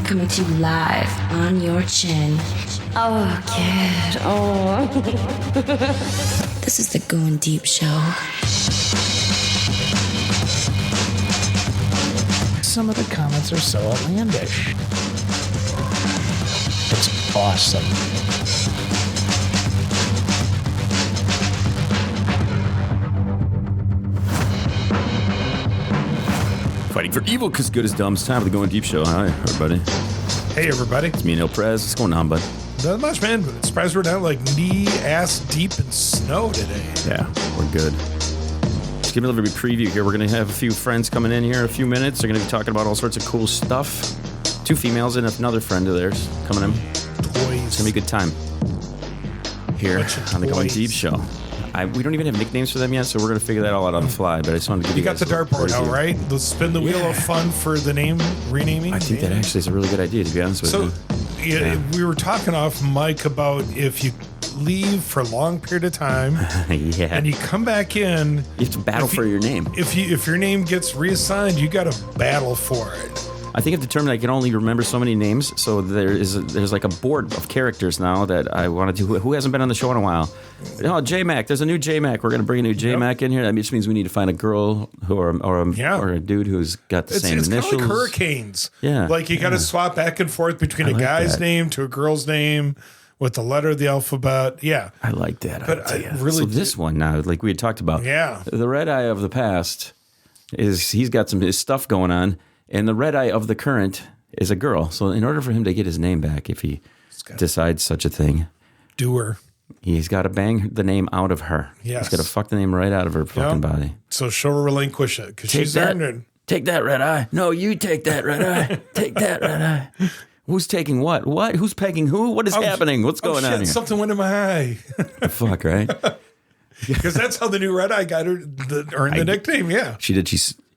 coming to you live on your chin. Oh, kid. Oh. This is the Going Deep Show. Some of the comments are so outlandish. It's awesome. Fighting for evil because good is dumb. It's time for the Going Deep Show. Hi, everybody. Hey, everybody. It's me and El Prez. What's going on, bud? Not much, man, but I'm surprised we're not like knee-ass deep in snow today. Yeah, we're good. Just give me a little bit of a preview here. We're going to have a few friends coming in here in a few minutes. They're going to be talking about all sorts of cool stuff. 2 females and another friend of theirs coming in. Toys. It's going to be a good time here on the Going Deep Show. We don't even have nicknames for them yet, so we're going to figure that all out on the fly. But I just wanted to give you got the dartboard out, right? Let's spin the wheel of fun for the name renaming. I think that actually is a really good idea, to be honest with you. So, we were talking off mic about if you leave for a long period of time and you come back in, you have to battle for your name. If your name gets reassigned, you got to battle for it. I think I've determined I can only remember so many names, so there's like a board of characters now that I wanted to. Who hasn't been on the show in a while? Oh, J-Mac. There's a new J-Mac. We're going to bring a new J-Mac in here. That just means we need to find a girl or a dude who's got the same initials. It's kind of like hurricanes. Yeah. Like you got to swap back and forth between a guy's name to a girl's name with the letter of the alphabet. Yeah. I like that. But so this one now, like we had talked about. Yeah. The red eye of the past he's got his stuff going on. And the red eye of the current is a girl. So in order for him to get his name back, if he decides such a thing, he's got to bang the name out of her. Yes. He's got to fuck the name right out of her fucking body. So she'll relinquish it because she's earned it. Take that red eye. No, you take that red eye. Take that red eye. Who's taking what? What? Who's pegging who? What is happening? What's going on here? Something went in my eye. Fuck, right? Because that's how the new red eye got earned the nickname. Yeah. She did.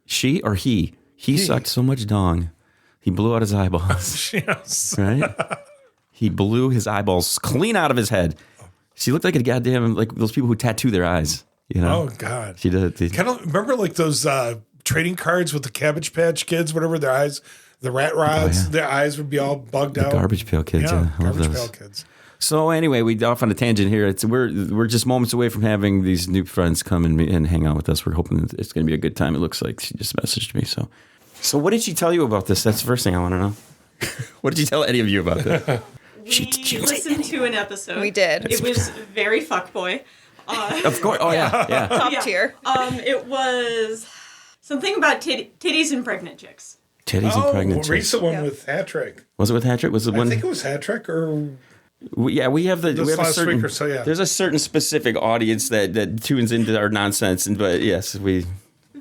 She or he? He sucked so much dong, he blew out his eyeballs. Yes. Right? He blew his eyeballs clean out of his head. She looked like a goddamn, like those people who tattoo their eyes. You know? Oh, God. She did. Kind of remember like those trading cards with the Cabbage Patch Kids, whatever, their eyes, the rat rods, their eyes would be all bugged out. Garbage Pail Kids. Yeah, I love Garbage those. Pail Kids. So anyway, we off on a tangent here. We're just moments away from having these new friends come and hang out with us. We're hoping it's going to be a good time. It looks like she just messaged me, So what did she tell you about this? That's the first thing I want to know. What did she tell any of you about this? We listened to an episode. We did. It was very fuckboy. Of course. Oh, yeah. Top tier. It was something about titties and pregnant chicks. Titties and pregnant chicks. Recent one with Hat-Trick. Was it with Hat-Trick? Was it one? I think it was Hat-Trick or... we have last a certain, week or so, yeah. There's a certain specific audience that tunes into our nonsense, but yes, Very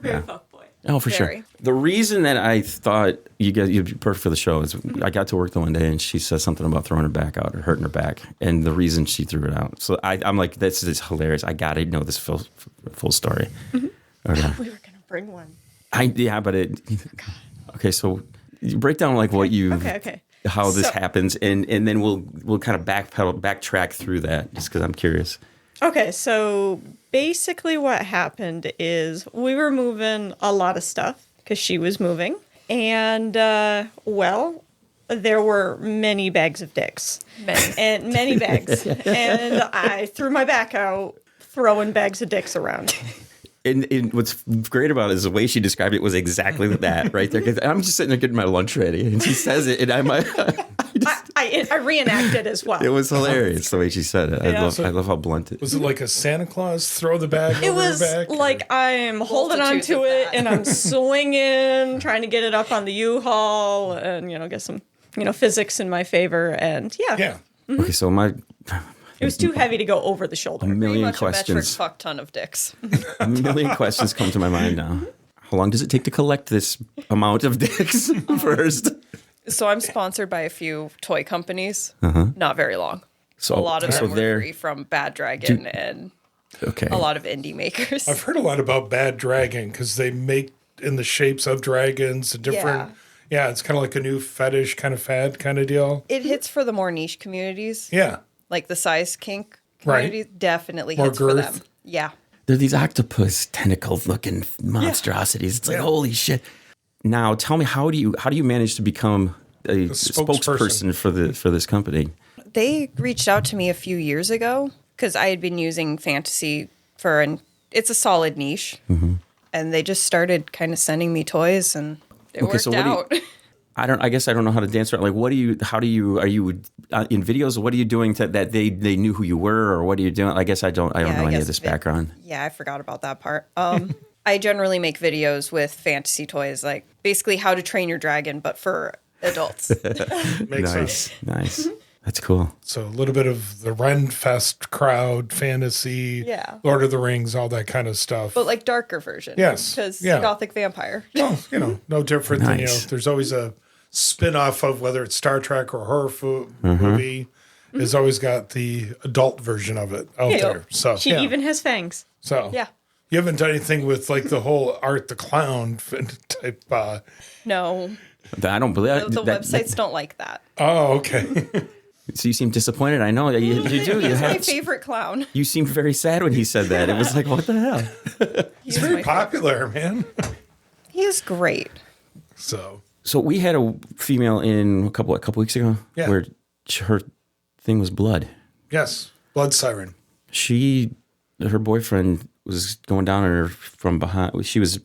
fuckboy. Oh, for sure. The reason that I thought you'd be perfect for the show is I got to work the one day and she said something about throwing her back out or hurting her back, and the reason she threw it out. So I'm like, this is hilarious. I got to know this full story. Mm-hmm. Okay. We were going to bring one. Okay, so you break down like what you... Okay. How this happens, and then we'll kind of backtrack through that, just because I'm curious. Okay, so basically what happened is we were moving a lot of stuff because she was moving, and there were many bags of dicks. Many bags. And I threw my back out throwing bags of dicks around. And what's great about it is the way she described it was exactly that right there. 'Cause I'm just sitting there getting my lunch ready, and she says it, and I reenacted as well. It was hilarious the way she said it. I love how blunt it. Was it like a Santa Claus throw the bag over her back? It was like I'm holding onto it and I'm swinging, trying to get it up on the U-Haul, and get some physics in my favor, and yeah. Mm-hmm. Okay, so it was too heavy to go over the shoulder. A million Pretty much questions. a metric fuck ton of dicks. A million questions come to my mind now. How long does it take to collect this amount of dicks first? So I'm sponsored by a few toy companies. Not very long. So a lot of them were free from Bad Dragon and a lot of indie makers. I've heard a lot about Bad Dragon because they make in the shapes of dragons and different. Yeah, it's kind of like a new fetish kind of fad kind of deal. It hits for the more niche communities. Yeah. Like the size kink community definitely More hits girth. for them. Yeah. They're these octopus tentacle looking monstrosities. It's like, holy shit. Now tell me, how do you manage to become a spokesperson for this company. They reached out to me a few years ago because I had been using fantasy it's a solid niche. Mm-hmm. And they just started kind of sending me toys, and it worked out. I guess I don't know how to dance around. Like, are you in videos? What are you doing that they knew who you were, or what are you doing? I guess I don't know any of this background. Yeah, I forgot about that part. I generally make videos with fantasy toys, like basically how to train your dragon, but for adults. Makes sense. Nice. That's cool. So a little bit of the Renfest crowd, fantasy, Lord of the Rings, all that kind of stuff. But like darker version. Yes. Because Gothic vampire. Well, no different than, there's always a spin-off of whether it's Star Trek or horror movie. Has always got the adult version of it out there. So she even has fangs. So yeah. You haven't done anything with like the whole Art the Clown type. No. I don't believe the websites don't like that. Oh, okay. So you seem disappointed. I know you do. He's my favorite clown. You seemed very sad when he said that. It was like, what the hell? He's very popular, man. He is great. So we had a female in a couple weeks ago where her thing was blood. Yes, blood siren. Her boyfriend was going down on her from behind. She was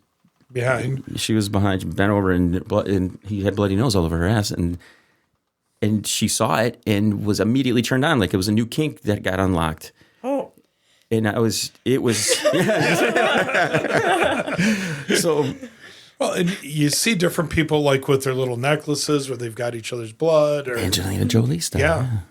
behind, bent over, and he had bloody nose all over her ass, and she saw it and was immediately turned on, like it was a new kink that got unlocked. Oh. And it was so. Well, and you see different people like with their little necklaces where they've got each other's blood, or Angelina Jolie stuff.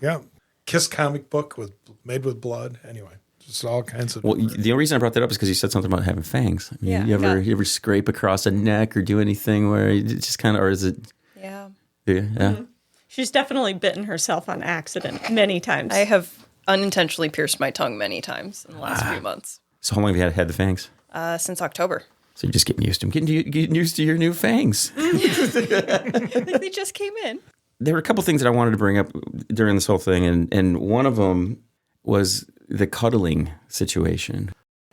Yeah. Kiss comic book made with blood. Anyway, just all kinds of. Well, the only reason I brought that up is because you said something about having fangs. I mean, you ever scrape across a neck or do anything where it just kind of, or is it? Yeah. Yeah. Mm-hmm. She's definitely bitten herself on accident many times. I have unintentionally pierced my tongue many times in the last few months. So how long have you had the fangs? Since October. So you're just getting used to them. Getting used to your new fangs. They just came in. There were a couple things that I wanted to bring up during this whole thing, and one of them was the cuddling situation.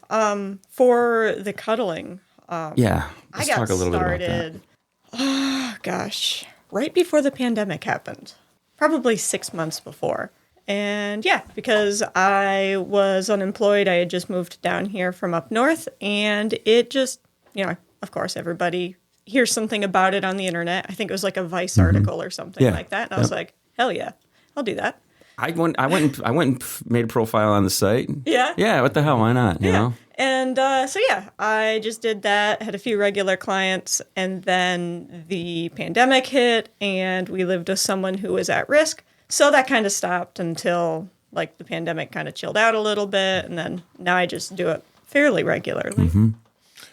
For the cuddling. Let's talk a little bit about that. Oh, gosh. Right before the pandemic happened. Probably 6 months before. And because I was unemployed, I had just moved down here from up north, and it just, of course, everybody hears something about it on the internet. I think it was like a Vice article or something like that. And I was like, hell yeah, I'll do that. I went and made a profile on the site. Yeah? Yeah, what the hell, why not, you know? And I just did that, had a few regular clients, and then the pandemic hit, and we lived with someone who was at risk. So that kind of stopped until, like, the pandemic kind of chilled out a little bit, and then now I just do it fairly regularly. Mm-hmm.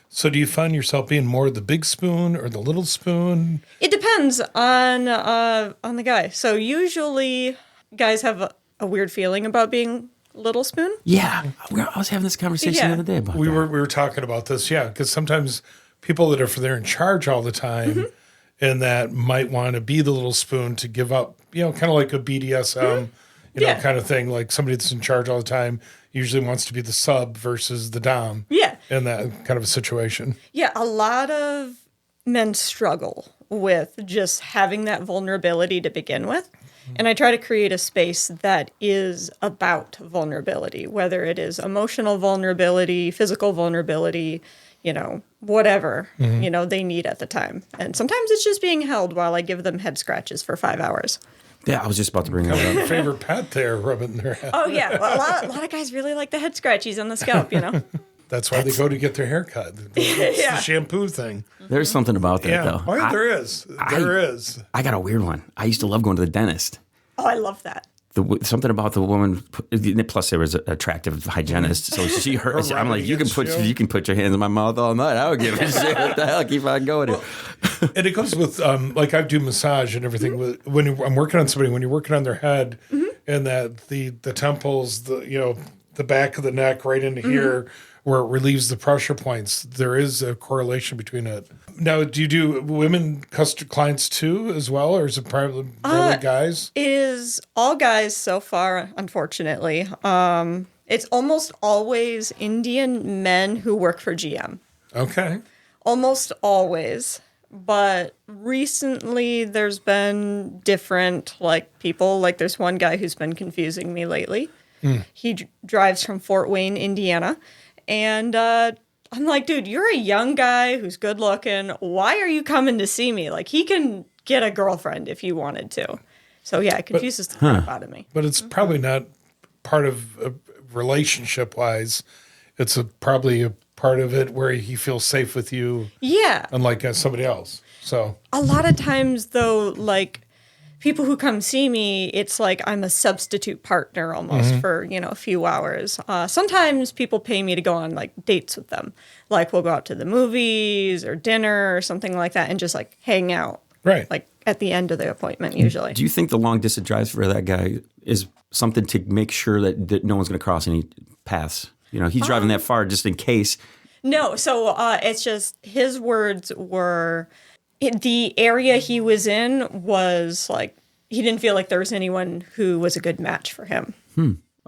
So do you find yourself being more the big spoon or the little spoon? It depends on the guy. So usually guys have a weird feeling about being little spoon. Yeah. I was having this conversation the other day about we were talking about this, because sometimes people that they're in charge all the time and that might want to be the little spoon to give up, kind of like a BDSM, kind of thing. Like somebody that's in charge all the time usually wants to be the sub versus the dom. Yeah. In that kind of a situation. Yeah, a lot of men struggle with just having that vulnerability to begin with. And I try to create a space that is about vulnerability, whether it is emotional vulnerability, physical vulnerability, whatever, they need at the time. And sometimes it's just being held while I give them head scratches for 5 hours. Yeah, I was just about to bring that up. Favorite pet there, rubbing their head. Oh, yeah. Well, a lot of guys really like the head scratchies on the scalp, That's why they go to get their hair cut. It's the shampoo thing. There's something about that, though. Oh, yeah, there is. There is. I got a weird one. I used to love going to the dentist. Oh, I love that. Something about the woman. Plus, there was an attractive hygienist, so she heard. I'm like, you can put your hands in my mouth all night. I would give a shit. What the hell? Keep on going. And it goes with like I do massage and everything. When I'm working on somebody, when you're working on their head, and that the temples, the back of the neck, right into here, where it relieves the pressure points, there is a correlation between it. Now, do you do women clients too as well, or is it primarily guys? It is all guys so far, unfortunately. It's almost always Indian men who work for GM. Okay. Almost always. But recently there's been different, like, people. Like, there's one guy who's been confusing me lately. He drives from Fort Wayne, Indiana. And I'm like, dude, you're a young guy who's good looking. Why are you coming to see me? Like, he can get a girlfriend if you wanted to. So, yeah, it confuses the crap out of me. But it's probably not part of relationship-wise. It's probably a part of it where he feels safe with you. Yeah. Unlike somebody else. So a lot of times, though, like, people who come see me, it's like I'm a substitute partner almost for, a few hours. Sometimes people pay me to go on, like, dates with them. Like, we'll go out to the movies or dinner or something like that and just, like, hang out. Right. Like, at the end of the appointment, usually. Do you think the long distance drives for that guy is something to make sure that no one's going to cross any paths? He's driving that far just in case. No, so it's just his words were... the area he was in was like, he didn't feel like there was anyone who was a good match for him.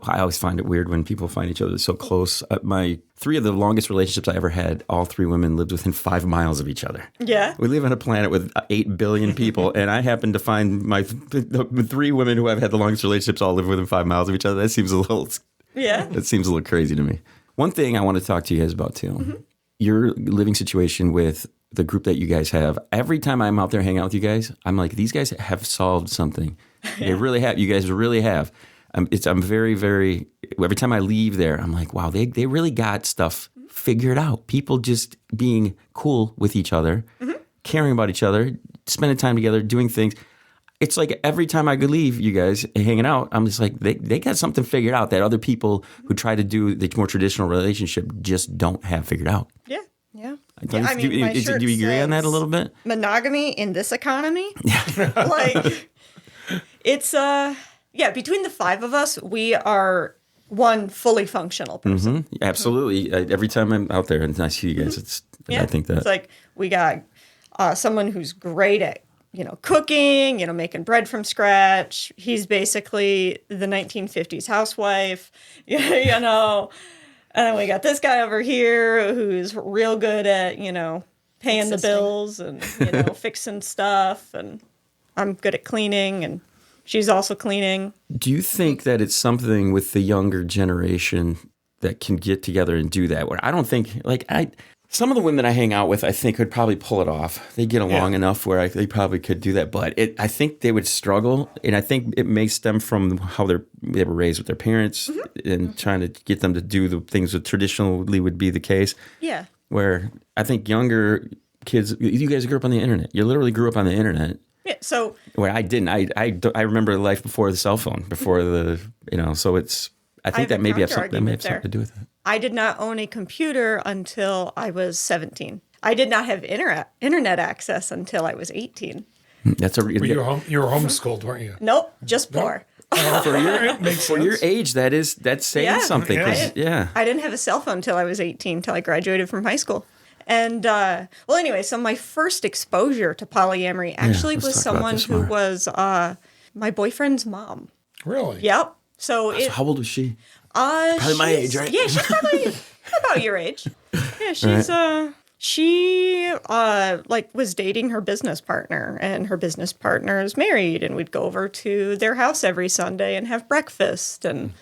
I always find it weird when people find each other so close. My 3 of the longest relationships I ever had, all 3 women lived within 5 miles of each other. Yeah. We live on a planet with 8 billion people, and I happen to find the 3 women who I've had the longest relationships all live within 5 miles of each other. That seems a little crazy to me. One thing I want to talk to you guys about, too. Your living situation with the group that you guys have. Every time I'm out there hanging out with you guys, I'm like, these guys have solved something. They really have. You guys really have. I'm very, very, every time I leave there, I'm like, wow, they really got stuff figured out. People just being cool with each other, caring about each other, spending time together, doing things. It's like every time I could leave you guys hanging out, I'm just like, they got something figured out that other people who try to do the more traditional relationship just don't have figured out. Yeah. Yeah. Do you agree on that a little bit? Monogamy in this economy? Like, it's, between the 5 of us, we are one fully functional person. Absolutely. Every time I'm out there and I see you guys, I think that. It's like, we got someone who's great at, cooking, making bread from scratch. He's basically the 1950s housewife, And then we got this guy over here who's real good at, paying the bills and, fixing stuff. And I'm good at cleaning, and she's also cleaning. Do you think that it's something with the younger generation that can get together and do that? Where I don't think, some of the women I hang out with, I think could probably pull it off. They get along enough where they probably could do that. But I think they would struggle, and I think it may stem from how they were raised with their parents and trying to get them to do the things that traditionally would be the case. Yeah. Where I think younger kids, you guys grew up on the internet. You literally grew up on the internet. Yeah. So where I didn't. I remember life before the cell phone, before the so it's. I think that maybe have something to do with it. I did not own a computer until I was 17. I did not have internet access until I was 18. That's you were homeschooled, weren't you? Nope, just poor. For your age, that's saying something. I didn't have a cell phone until I was 18, until I graduated from high school. And, anyway, so my first exposure to polyamory actually was someone who was my boyfriend's mom. Really? Yep. So how old was she? Probably my age, right? Yeah, she's probably about your age. Yeah, she's she was dating her business partner, and her business partner is married, and we'd go over to their house every Sunday and have breakfast and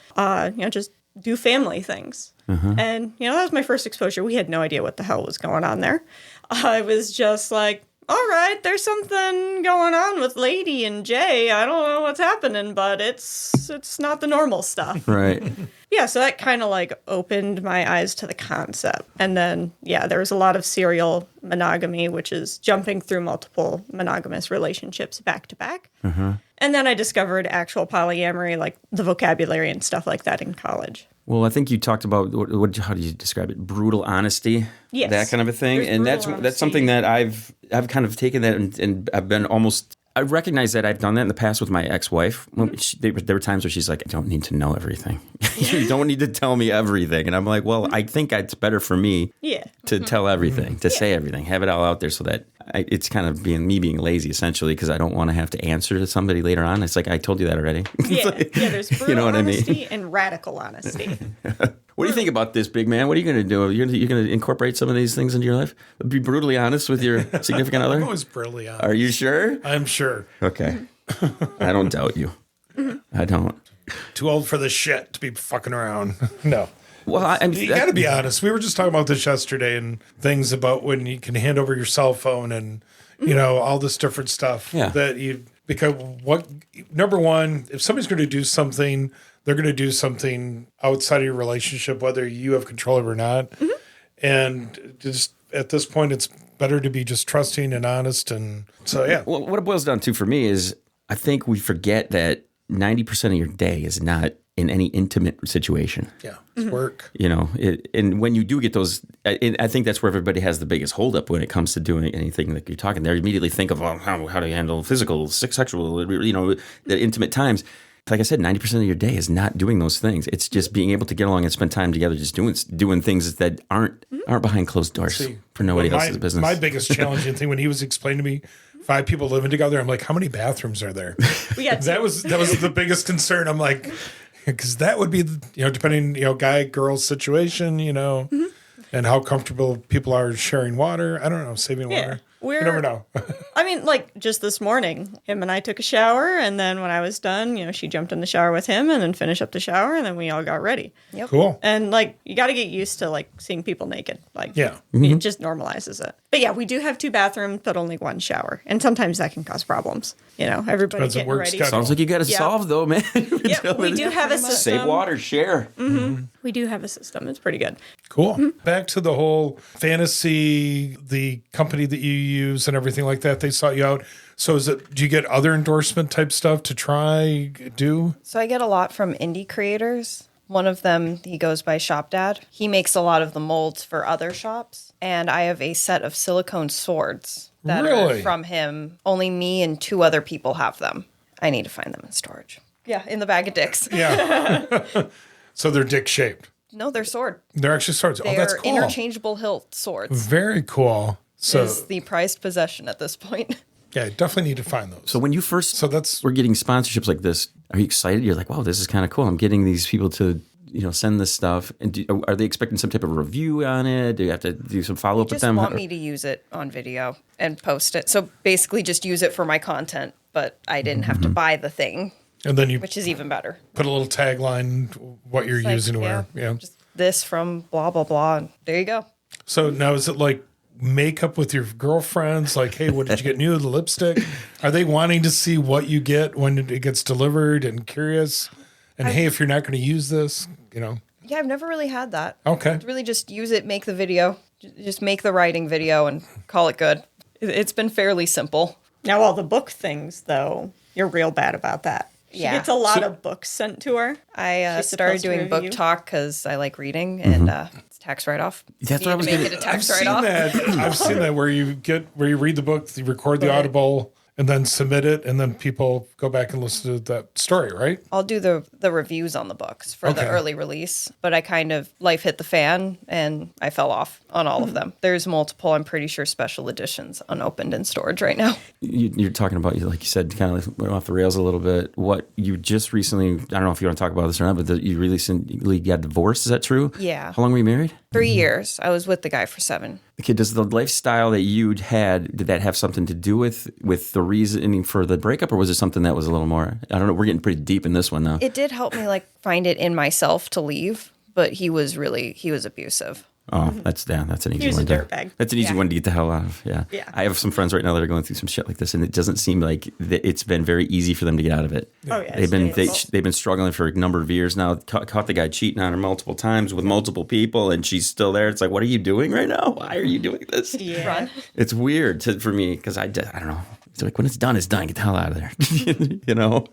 just do family things. And that was my first exposure. We had no idea what the hell was going on there. I was just like, all right, there's something going on with Lady and Jay. I don't know what's happening, but it's not the normal stuff. Right. Yeah, so that kind of opened my eyes to the concept. And then, there was a lot of serial monogamy, which is jumping through multiple monogamous relationships back to back. And then I discovered actual polyamory, like the vocabulary and stuff like that in college. Well, I think you talked about how do you describe it? Brutal honesty, that kind of a thing, and that's something that I've kind of taken that and I've been almost. I recognize that I've done that in the past with my ex-wife. There were times where she's like, "I don't need to know everything. You don't need to tell me everything," and I'm like, "Well, I think it's better for me to tell everything, to say everything, have it all out there so that it's kind of being lazy essentially because I don't want to have to answer to somebody later on. It's like, I told you that already. Yeah, there's brutal honesty I mean? and radical honesty. What do you think about this, big man? What are you going to do? You're going to incorporate some of these things into your life? Be brutally honest with your significant other? I'm always brutally honest. Are you sure? I'm sure. Okay. I don't doubt you. I don't. Too old for this shit to be fucking around. No. Well, you got to be honest. We were just talking about this yesterday and things about when you can hand over your cell phone and, all this different stuff that because number one, if somebody's going to do something, they're going to do something outside of your relationship, whether you have control of it or not. Mm-hmm. And just at this point, it's better to be just trusting and honest. And so, yeah. Well, what it boils down to for me is I think we forget that 90% of your day is not in any intimate situation. Yeah, it's work. And when you do get those, I think that's where everybody has the biggest holdup when it comes to doing anything like you're talking there. You immediately think of how do you handle physical, sexual, the intimate times. Like I said, 90% of your day is not doing those things. It's just being able to get along and spend time together, just doing things that aren't behind closed doors for nobody else's business. My biggest challenging thing when he was explaining to me 5 people living together, I'm like, how many bathrooms are there? That was the biggest concern. I'm like, because that would be, depending, guy, girl situation, and how comfortable people are sharing water. I don't know, saving water. You never know. I mean, like just this morning, him and I took a shower, and then when I was done, she jumped in the shower with him and then finished up the shower, and then we all got ready. Yep. Cool. And you got to get used to seeing people naked. Mm-hmm. It just normalizes it. But yeah, we do have 2 bathrooms, but only 1 shower, and sometimes that can cause problems. Everybody Depends on getting work ready. schedule. Sounds like you got to solve though, man. Yeah, we do have a system. Save water, share. Mm-hmm. We do have a system. It's pretty good. Cool. Back to the whole fantasy, the company that you use and everything like that. They sought you out. So do you get other endorsement type stuff to do? So I get a lot from indie creators. One of them, he goes by Shop Dad. He makes a lot of the molds for other shops. And I have a set of silicone swords that are from him. Only me and 2 other people have them. I need to find them in storage. Yeah, in the bag of dicks. Yeah. So they're dick shaped. No, they're sword. They're actually swords. That's cool. Interchangeable hilt swords. Very cool. So is the prized possession at this point. Yeah, I definitely need to find those. So when you first were getting sponsorships like this, are you excited? You're like, wow, this is kind of cool. I'm getting these people to send this stuff. And are they expecting some type of review on it? Do you have to do some follow up with them? They just want me to use it on video and post it. So basically just use it for my content, but I didn't have to buy the thing. And then which is even better. Put a little tagline, what you're using to wear. Yeah. Just this from blah, blah, blah. And there you go. So now is it like makeup with your girlfriends? Like, hey, what did you get new? The lipstick? Are they wanting to see what you get when it gets delivered and curious? And hey, if you're not going to use this, Yeah, I've never really had that. Okay. It's really just use it, make the video, just make the writing video and call it good. It's been fairly simple. Now, all the book things, though, you're real bad about that. She gets a lot of books sent to her. I started doing book talk because I like reading, and it's tax write-off. That's what I was make it a tax write-off. I've seen that where you read the book, you record the Audible, and then submit it, and then people go back and listen to that story, right? I'll do the reviews on the books for the early release, but I kind of, life hit the fan, and I fell off on all of them. There's multiple, I'm pretty sure, special editions unopened in storage right now. You're talking about, like you said, kind of went off the rails a little bit. What you just recently, I don't know if you want to talk about this or not, but you recently got divorced. Is that true? Yeah. How long were you married? 3 years. I was with the guy for 7. Okay, does the lifestyle that you'd had, did that have something to do with the reasoning for the breakup, or was it something that was a little more, I don't know, we're getting pretty deep in this one now. It did help me find it in myself to leave, but he was abusive. Oh, that's an easy one. He was a dirtbag. That's an easy one to get the hell out of. Yeah. I have some friends right now that are going through some shit like this, and it doesn't seem like it's been very easy for them to get out of it. Oh yeah, they've been struggling for a number of years now. Caught the guy cheating on her multiple times with multiple people, and she's still there. It's like, what are you doing right now? Why are you doing this? Yeah. Run. It's weird for me because I don't know. It's like when it's done, get the hell out of there.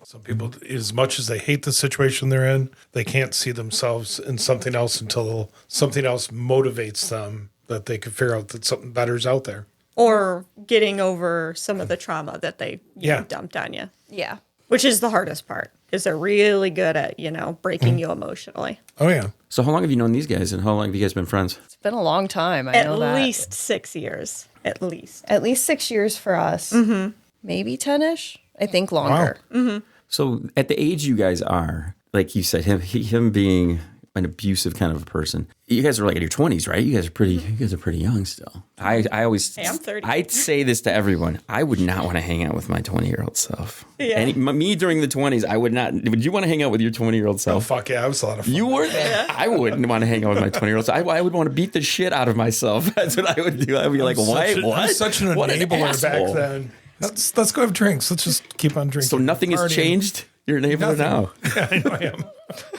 Some people, as much as they hate the situation they're in, they can't see themselves in something else until something else motivates them that they could figure out that something better's out there. Or getting over some of the trauma that they dumped on you. Yeah. Which is the hardest part, because they're really good at, breaking you emotionally. Oh, yeah. So how long have you known these guys, and how long have you guys been friends? It's been a long time. I At know that. least 6 years. At least. At least 6 years for us. Mm-hmm. Maybe 10-ish. I think longer. Wow. Mm-hmm. So at the age you guys are, like you said, him being an abusive kind of a person. You guys are like in your 20s, right? You guys are pretty young still. I always, Hey, I'm 30. I'd say this to everyone. I would not want to hang out with my 20-year-old self. Yeah. Me during the 20s, I would not. Would you want to hang out with your 20-year-old Oh, self? fuck yeah. It was a lot of fun. You were? I wouldn't want to hang out with my 20-year-old self. I would want to beat the shit out of myself. That's what I would do. I'd be like, why? I was such an What enabler back asshole. then. Let's go have drinks. Let's just keep on drinking. So nothing has Partying. changed? You're an enabler now. Yeah, I know I am.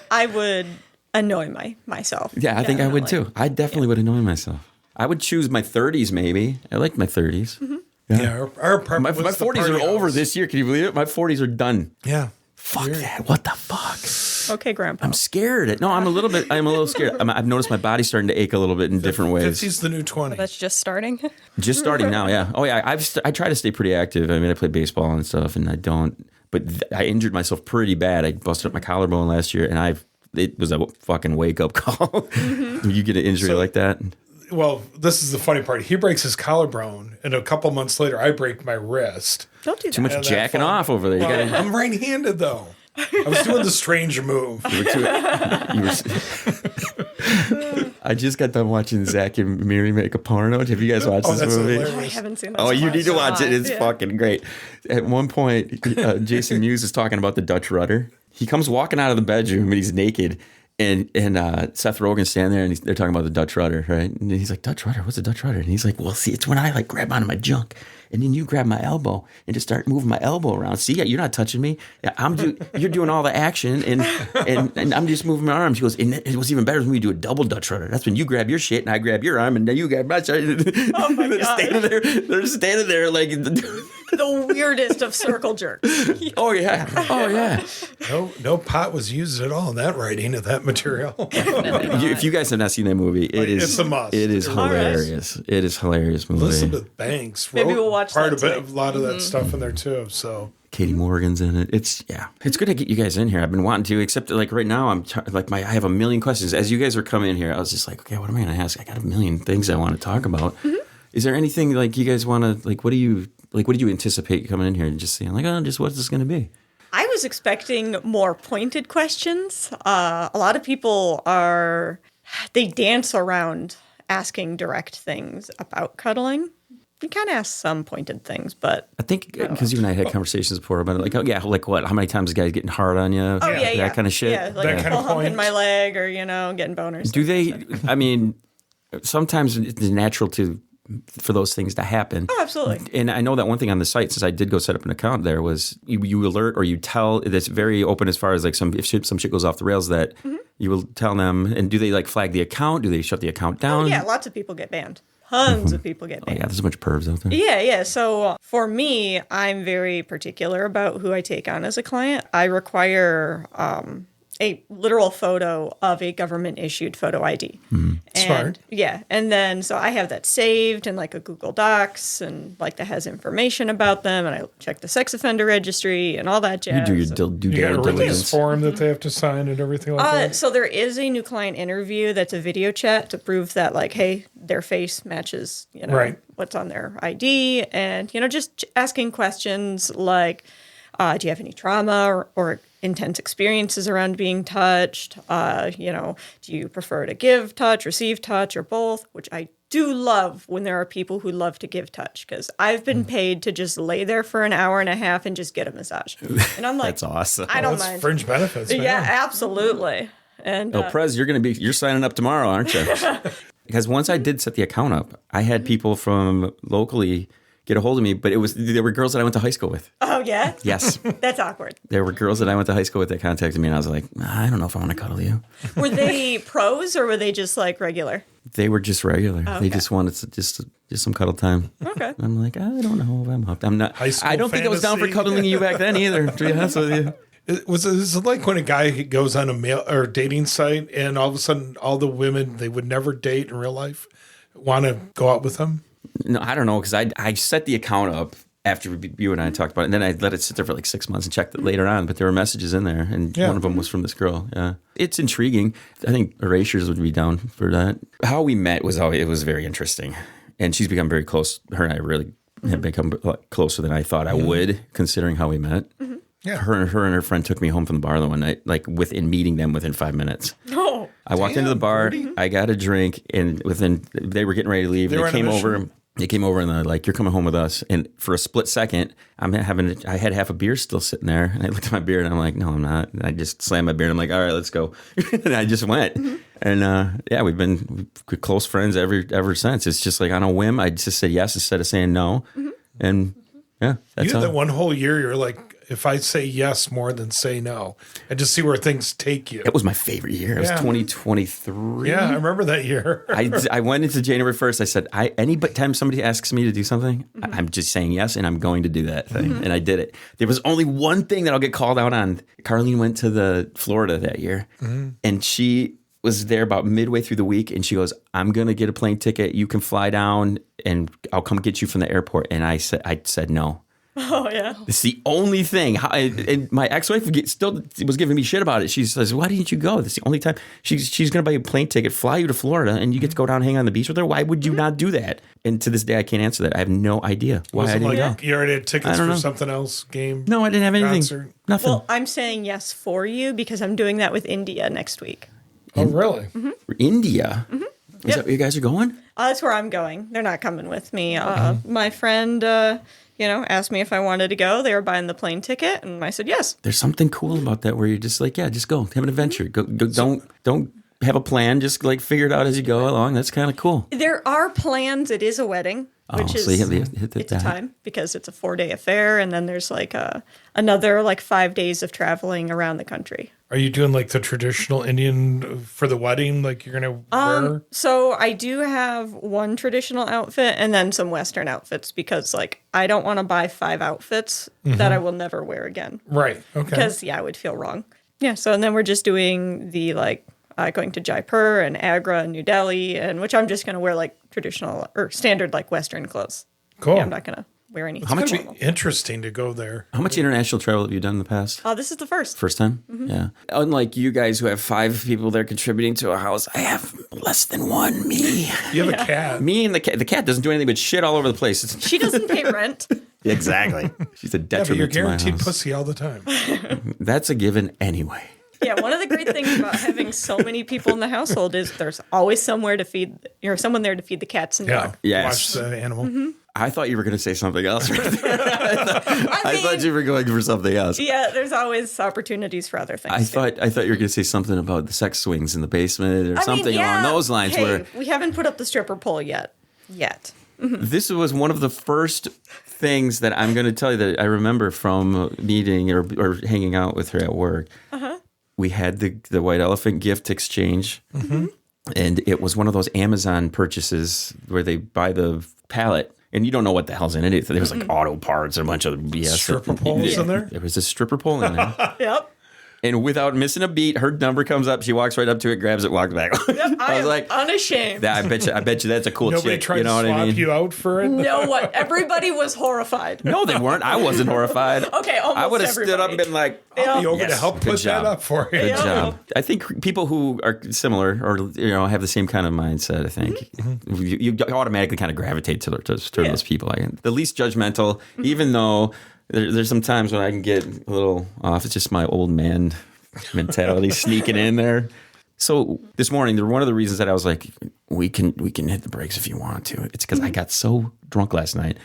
I would annoy myself. Yeah, I think I would Definitely. too. I definitely would annoy myself. I would choose my 30s maybe. I like my 30s. Mm-hmm. Yeah, our apartment My was the 40s are party over house. this year. Can you believe it? My 40s are done. Yeah. Fuck that. What the fuck? Okay, Grandpa. I'm scared. No, I'm a little scared. I've noticed my body starting to ache a little bit in different ways. 50's the new 20. That's just starting. Just starting now, yeah. Oh yeah, I try to stay pretty active. I mean, I play baseball and stuff, and I don't. But I injured myself pretty bad. I busted up my collarbone last year, and it was a fucking wake up call. You get an injury like that. Well, this is the funny part. He breaks his collarbone, and a couple months later, I break my wrist. Don't do that. Too much that jacking fun. off over there. You Well, gotta, I'm right-handed, though. I was doing the stranger move. I just got done watching Zach and Miri make a porno. Have you guys watched this that's movie? Oh, I hilarious. haven't seen that. Oh, you need to watch it. It's Yeah. fucking great. At one point, Jason Mewes is talking about the Dutch rudder. He comes walking out of the bedroom and he's naked. And Seth Rogen's standing there and they're talking about the Dutch rudder, right? And he's like, Dutch rudder? What's a Dutch rudder? And he's like, well, see, it's when I like grab onto my junk and then you grab my elbow and just start moving my elbow around. See, you're not touching me. You're doing all the action and I'm just moving my arms. He goes, and it was even better when we do a double Dutch rudder. That's when you grab your shit and I grab your arm and then you grab my shit. Oh my They're God. They're standing there like, The weirdest of circle jerks. oh yeah. No pot was used at all in that writing of that material. If you guys have not seen that movie, It's a must. It is All right. hilarious. It is hilarious movie. Elizabeth Banks Maybe wrote we'll watch part that of it, tonight. a lot of that stuff in there too. So Katie Morgan's in it. It's good to get you guys in here. I've been wanting to, except that, like right now, I have a million questions. As you guys were coming in here, I was just like, okay, what am I going to ask? I got a million things I want to talk about. Is there anything like you guys want to like? What do you anticipate coming in here and just saying like, oh, just what's this going to be? I was expecting more pointed questions. A lot of people they dance around asking direct things about cuddling. You kind of ask some pointed things, but I think because you and I had conversations before about it, like, oh yeah, like what? How many times is guys getting hard on you? oh yeah, that kind of shit. Yeah, like That kind of humping point. my leg or getting boners. Do they? I mean, sometimes it's natural for those things to happen. Oh, absolutely. And I know that one thing on the site, since I did go set up an account there, was you alert or you tell that's very open as far as like if some shit goes off the rails that you will tell them. And do they like flag the account? Do they shut the account down? Yeah, lots of people get banned. Tons of people get Oh, banned. yeah, there's a bunch of pervs out there. Yeah. So for me, I'm very particular about who I take on as a client. I require a literal photo of a government issued photo ID. And, Smart. Yeah. And then, so I have that saved in like a Google Docs and like that has information about them. And I check the sex offender registry and all that You jazz. do your due you got a release diligence. form that they have to sign and everything like that. So there is a new client interview that's a video chat to prove that like, hey, their face matches, Right. what's on their ID, and just asking questions like, do you have any trauma or intense experiences around being touched? Do you prefer to give touch, receive touch, or both? Which I do love when there are people who love to give touch, because I've been paid to just lay there for an hour and a half and just get a massage, and I'm like, That's awesome. I don't That's mind. fringe benefits. Man. Yeah, absolutely. And Oh, Prez, you're signing up tomorrow, aren't you? Because once I did set the account up, I had people from locally get a hold of me, but there were girls that I went to high school with. oh yeah, Yes. that's awkward. There were girls that I went to high school with that contacted me, and I was like, I don't know if I want to cuddle you. Were they pros or were they just like regular? They were just regular. Okay. They just wanted just some cuddle time. Okay. I'm like, I don't know if I'm hooked. I'm not. High school I don't think I was down for fantasy. cuddling you back then either, to be honest with you. Is it like when a guy goes on a mail or dating site and all of a sudden all the women they would never date in real life want to go out with him? No, I don't know, because I set the account up after you and I talked about it. And then I let it sit there for like 6 months and checked it later on. But there were messages in there, and one of them was from this girl. Yeah, it's intriguing. I think Erasures would be down for that. How we met it was very interesting, and she's become very close. Her and I really have become a lot closer than I thought I would, considering how we met. Yeah. Her and her friend took me home from the bar the one night, like within 5 minutes. No. I walked into the bar, I got a drink, and they were getting ready to leave. They came over and they're like, "You're coming home with us." And for a split second, I had half a beer still sitting there, and I looked at my beer and I'm like, "No, I'm not." And I just slammed my beer and I'm like, "All right, let's go." And I just went. And we've been close friends ever since. It's just like on a whim, I just said yes instead of saying no. And that's that one whole year you're like, if I say yes more than say no, and just see where things take you. It was my favorite year. It was 2023. Yeah, I remember that year. I went into January 1st. I said, any time somebody asks me to do something, I'm just saying yes, and I'm going to do that thing. And I did it. There was only one thing that I'll get called out on. Carlene went to the Florida that year, and she was there about midway through the week, and she goes, "I'm going to get a plane ticket. You can fly down, and I'll come get you from the airport." And I said no. Oh, yeah. It's the only thing. And my ex-wife still was giving me shit about it. She says, "Why didn't you go? That's the only time." She's going to buy you a plane ticket, fly you to Florida, and you get to go down and hang on the beach with her. Why would you not do that? And to this day, I can't answer that. I have no idea why I didn't go. You already had tickets for something else, game? No, I didn't have anything. Concert. Nothing. Well, I'm saying yes for you because I'm doing that with India next week. Oh, really? India? Is that where you guys are going? That's where I'm going. They're not coming with me. My friend, asked me if I wanted to go. They were buying the plane ticket, and I said yes. There's something cool about that where you're just like, just go. Have an adventure. Go, don't have a plan. Just like figure it out as you go along. That's kind of cool. There are plans. It is a wedding, which is so you have to hit it's time because it's a 4-day affair, and then there's like another like 5 days of traveling around the country. Are you doing like the traditional Indian for the wedding? Like you're going to wear? So I do have one traditional outfit and then some Western outfits because like I don't want to buy 5 outfits that I will never wear again. Right. Okay. Because it would feel wrong. Yeah. So and then we're just doing the like going to Jaipur and Agra and New Delhi, and which I'm just going to wear like traditional or standard like Western clothes. Cool. Yeah, I'm not going to wear anything. How much interesting to go there? How much international travel have you done in the past? This is the first. First time? Yeah. Unlike you guys who have 5 people there contributing to a house, I have less than one. Me. You have a cat. Me and the cat. The cat doesn't do anything but shit all over the place. She doesn't pay rent. Exactly. She's a detriment you're to my guaranteed house. pussy all the time. That's a given anyway. Yeah, one of the great things about having so many people in the household is there's always someone there to feed the cats and dog. Yes. Watch the animal. I thought you were going to say something else. I thought you were going for something else. Yeah, there's always opportunities for other things. I thought you were going to say something about the sex swings in the basement or something along those lines. Hey, where we haven't put up the stripper pole yet. This was one of the first things that I'm going to tell you that I remember from meeting or hanging out with her at work. We had the white elephant gift exchange, and it was one of those Amazon purchases where they buy the pallet. And you don't know what the hell's in it. There was like auto parts and a bunch of BS. Stripper poles in there? There was a stripper pole in there. Yep. And without missing a beat, her number comes up. She walks right up to it, grabs it, walks back. Yep, I was like, unashamed. I bet you that's a cool Nobody chick. tried You know to what swap I mean? you out for it? No, what? Everybody was horrified. No, they weren't. I wasn't horrified. Okay, almost I would have stood up and been like, I'll be over to yes, help good put job. that up for you. Good job. I think people who are similar or have the same kind of mindset, I think you automatically kind of gravitate to those people. The least judgmental, even though there's some times when I can get a little off. It's just my old man mentality sneaking in there. So this morning, one of the reasons that I was like, we can hit the brakes if you want to. It's because I got so drunk last night.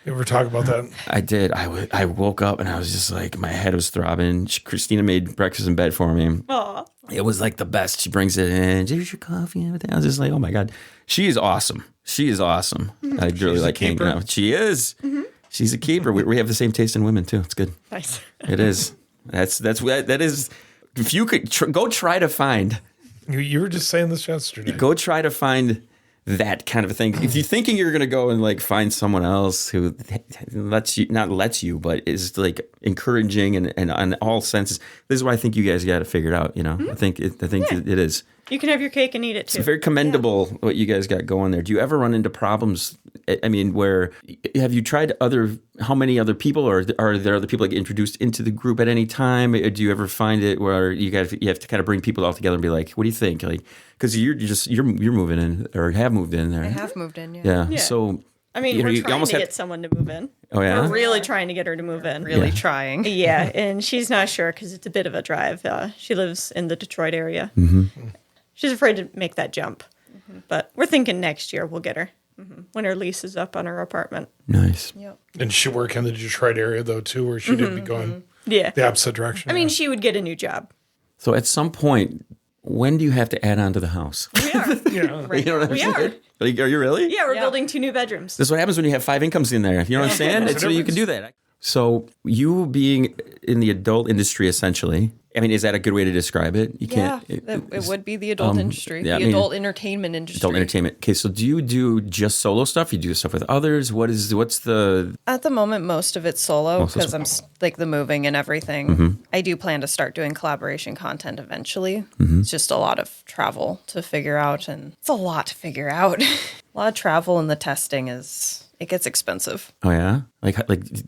You ever talk about that? I did. I woke up and I was just like, my head was throbbing. Christina made breakfast in bed for me. Aww. It was like the best. She brings it in. Here's your coffee and everything. I was just like, oh my God. She is awesome. She is awesome. I really like hanging out. She is. She's a keeper. We have the same taste in women too. It's good. Nice. It is. That is. If you could go try to find. You were just saying this yesterday. Go try to find that kind of a thing. If you're thinking you're going to go and like find someone else who lets you, but is like encouraging and on all senses, this is why I think you guys got to figure it out. You know, I think it is. You can have your cake and eat it too. It's very commendable what you guys got going there. Do you ever run into problems? I mean, where have you tried how many other people, or are there other people like introduced into the group at any time? Or do you ever find it where you have to kind of bring people all together and be like, what do you think? Like, because you're moving in or have moved in there. I have moved in, yeah. Yeah. So, I mean, we're trying to get someone to move in. Oh, yeah? We're really trying to get her to move in. Really trying. Yeah, and she's not sure because it's a bit of a drive. She lives in the Detroit area. She's afraid to make that jump. But we're thinking next year we'll get her when her lease is up on her apartment. Nice. Yep. And she work in the Detroit area, though, too, where she did be going the opposite direction. I mean, she would get a new job. So at some point, when do you have to add on to the house? We are. Yeah. You know what I'm saying? Like, are you really? Yeah, we're building 2 new bedrooms. This is what happens when you have 5 incomes in there. You know what I'm saying? It's so you can do that. So you being in the adult industry, essentially, I mean, is that a good way to describe it? You can't. It would be the adult industry, yeah, the adult entertainment industry. Adult entertainment. Okay, so do you do just solo stuff? You do stuff with others? What's the? At the moment, most of it's solo because I'm like the moving and everything. I do plan to start doing collaboration content eventually. It's just a lot of travel to figure out, and it's a lot to figure out. A lot of travel, and the testing it gets expensive. Oh yeah, like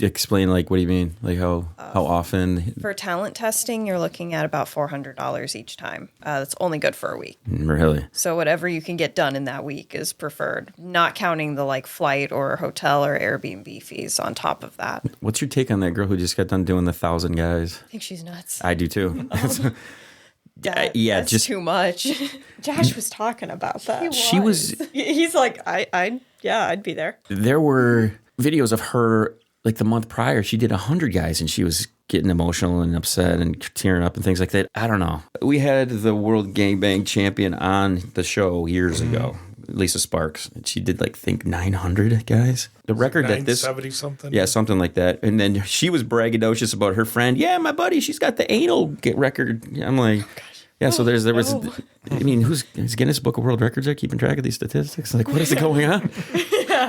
explain what do you mean? Like how often? For talent testing, you're looking at about $400 each time. That's only good for a week. Really? So whatever you can get done in that week is preferred, not counting the flight or hotel or Airbnb fees on top of that. What's your take on that girl who just got done doing the 1,000 guys? I think she's nuts. I do too. That's just too much. Josh was talking about that. She was. He's like, I'd be there. There were videos of her the month prior. She did 100 guys, and she was getting emotional and upset and tearing up and things like that. I don't know. We had the world gangbang champion on the show years ago, Lisa Sparks. And she did 900 guys. The record that 970 something. Yeah, something like that. And then she was braggadocious about her friend. Yeah, my buddy, she's got the anal record. I'm like, yeah. So there was. I mean, is Guinness Book of World Records there keeping track of these statistics? What is it going on?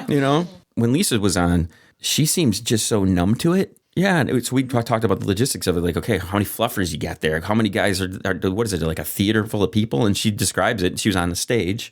You know, when Lisa was on, she seems just so numb to it. Yeah, so we talked about the logistics of it. Okay, how many fluffers you got there? How many guys are what is it, a theater full of people? And she describes it. She was on the stage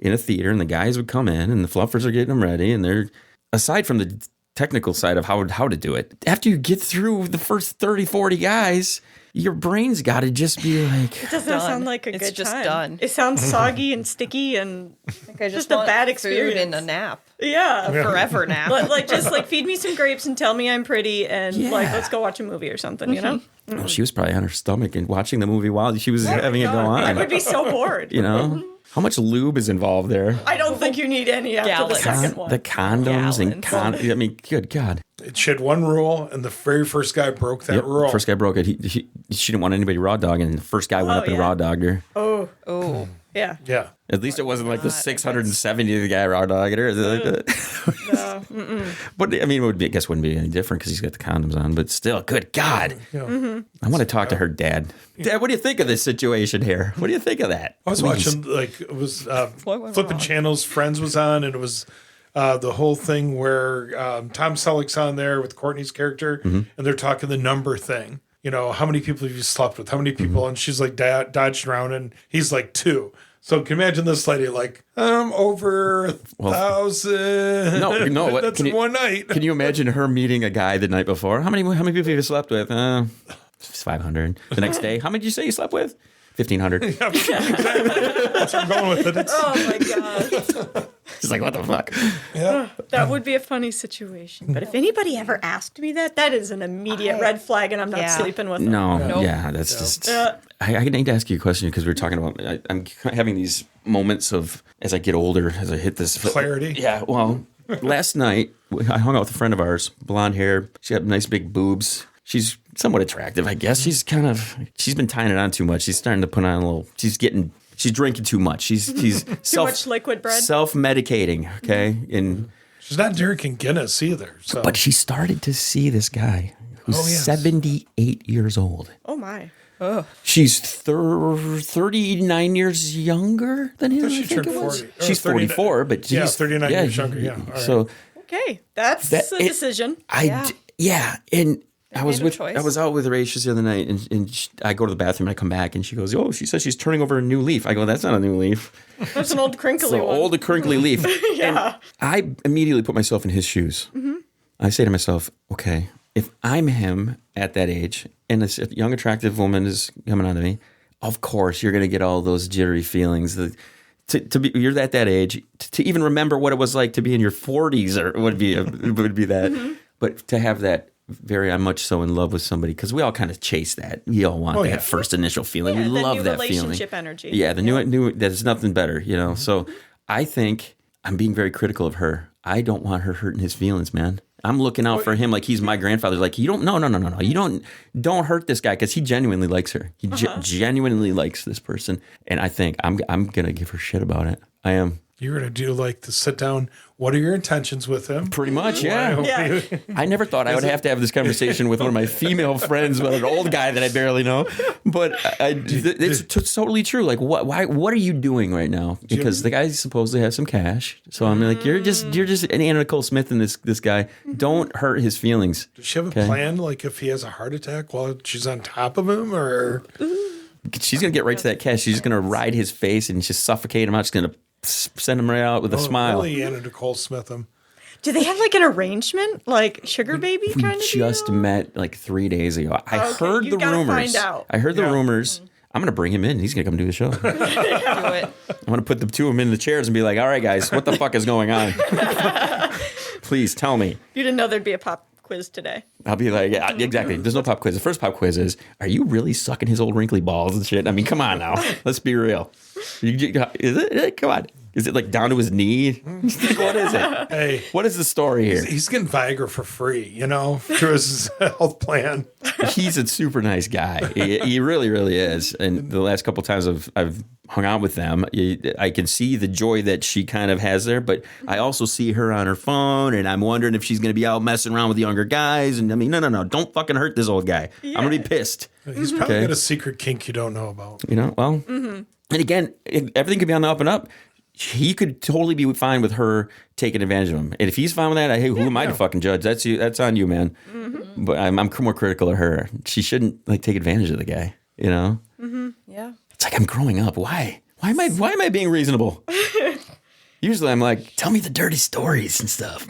in a theater, and the guys would come in, and the fluffers are getting them ready. And they're, aside from the technical side of how to do it, after you get through the first 30, 40 guys, your brain's got to just be like... It doesn't sound like a good time. It's just done. It sounds soggy and sticky and I just a bad experience. Food and a nap. Yeah. A forever nap. Just feed me some grapes and tell me I'm pretty and let's go watch a movie or something, you know? Well, she was probably on her stomach and watching the movie while she was having it go on. I would be so bored. You know? How much lube is involved there? I don't think you need any after the second one. The condoms and I mean, good God. She had one rule, and the very first guy broke that rule. First guy broke it. She didn't want anybody raw dogging, and the first guy went up and raw dogged her. Oh. Yeah. Yeah. At least it wasn't the 670 the guy raw dogging her. No. But I mean, I guess wouldn't be any different because he's got the condoms on. But still, good God. Yeah. I want to talk to her dad. Dad, what do you think of this situation here? What do you think of that? I was watching, it was flipping channels. Friends was on, and it was the whole thing where Tom Selleck's on there with Courtney's character, and they're talking the number thing. You know, how many people have you slept with? How many people? And she's dodged around, and he's 2. So can you imagine this lady over 1,000? No. What, that's in one night. Can you imagine her meeting a guy the night before? How many people have you slept with? 500. The next day, how many did you say you slept with? 1,500. Yeah, exactly. That's where I'm going with it. Oh my God. She's like, what the fuck? Yeah. That would be a funny situation. But if anybody ever asked me that is an immediate red flag, and I'm not sleeping with them. No, yeah, that's just... I need to ask you a question because we were talking about... I'm having these moments of, as I get older, as I hit this... Clarity? Yeah, well, last night, I hung out with a friend of ours, blonde hair. She had nice big boobs. She's somewhat attractive, I guess. She's been tying it on too much. She's starting to put on a little... She's drinking too much. She's too much liquid bread. Self-medicating, okay? And she's not drinking Guinness either. So. But she started to see this guy who's 78 years old. Oh my. Oh. She's 39 years younger than him. She turned 40. She's 44, but she's 39 years younger. Yeah. All right. So okay, that's a decision. And I was out with Rachel the other night, and I go to the bathroom and I come back, and she goes, "Oh, she says she's turning over a new leaf." I go, "That's not a new leaf. That's an old crinkly one." Old crinkly leaf. Yeah. And I immediately put myself in his shoes. Mm-hmm. I say to myself, okay, if I'm him at that age, and this young attractive woman is coming on to me, of course you're going to get all those jittery feelings. You're at that age to even remember what it was like to be in your 40s, or would be that. Mm-hmm. But to have that. I'm much so in love with somebody, because we all kind of chase that. We all want that first initial feeling. Yeah, we love that relationship feeling. Energy. Yeah, the new. There's nothing better, you know. So I think I'm being very critical of her. I don't want her hurting his feelings, man. I'm looking out for him like he's my grandfather. Like, you don't. No. You don't hurt this guy, because he genuinely likes her. He genuinely likes this person, and I think I'm gonna give her shit about it. I am. You're going to do like the sit down. What are your intentions with him? Pretty much, yeah. I never thought I would have to have this conversation with one of my female friends about an old guy that I barely know. But it's totally true. Like, what are you doing right now? Because the guy supposedly has some cash. So I'm like, you're just an Anna Nicole Smith in this guy. Don't hurt his feelings. Does she have a plan? Like, if he has a heart attack while she's on top of him, or she's going to get right to that cash. She's just going to ride his face and just suffocate him. I'm just going to send him right out with a smile. Really, Anna Nicole Smith him. Do they have like an arrangement, like sugar baby kind of deal? We just met like 3 days ago. I heard the rumors. I heard the rumors. I'm going to bring him in. He's going to come do the show. Do it. I'm going to put the two of them in the chairs and be like, all right, guys, what the fuck is going on? Please tell me. You didn't know there'd be a pop quiz today. I'll be like, yeah, exactly. There's no pop quiz. The first pop quiz is, are you really sucking his old wrinkly balls and shit? I mean, come on now. Let's be real. Is it? Come on. Is it like down to his knee? What is it? Hey, what is the story here? He's getting Viagra for free, through his health plan. He's a super nice guy. He really, really is. And the last couple of times I've hung out with them, I can see the joy that she kind of has there. But I also see her on her phone, and I'm wondering if she's going to be out messing around with the younger guys. And I mean, no, don't fucking hurt this old guy. Yeah. I'm going to be pissed. He's probably got a secret kink you don't know about. Well, and again, everything could be on the up and up. He could totally be fine with her taking advantage of him. And if he's fine with that, who am I to fucking judge? That's you. That's on you, man. Mm-hmm. But I'm more critical of her. She shouldn't take advantage of the guy, Mm-hmm. Yeah. It's like, I'm growing up. Why am I being reasonable? Usually I'm like, tell me the dirty stories and stuff.